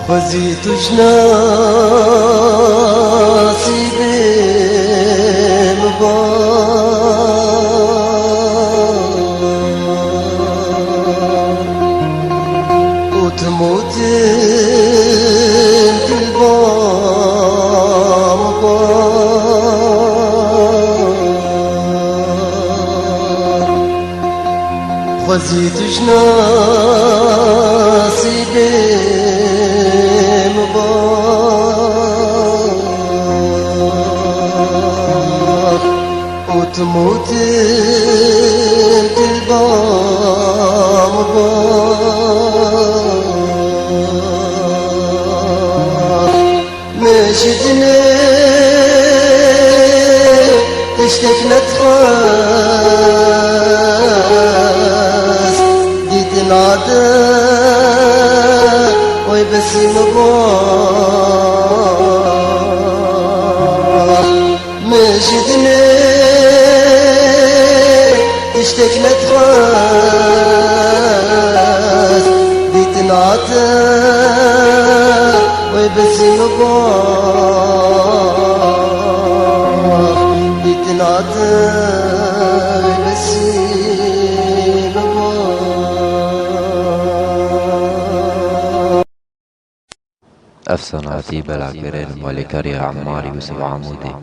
وزيت جناسي بمبار وتموت انت البار وزيت جناسي بمبار وتموت انت البار مشتني تشتك نتخاس ديت العداء ويبسي مبار مشتني تشتك نتخاس ديت العداء ويبسي مبار ديت العداء ويبسي مبار. أفسانة عتيبة العكرين مالكاريا عمار يوسف عمودي.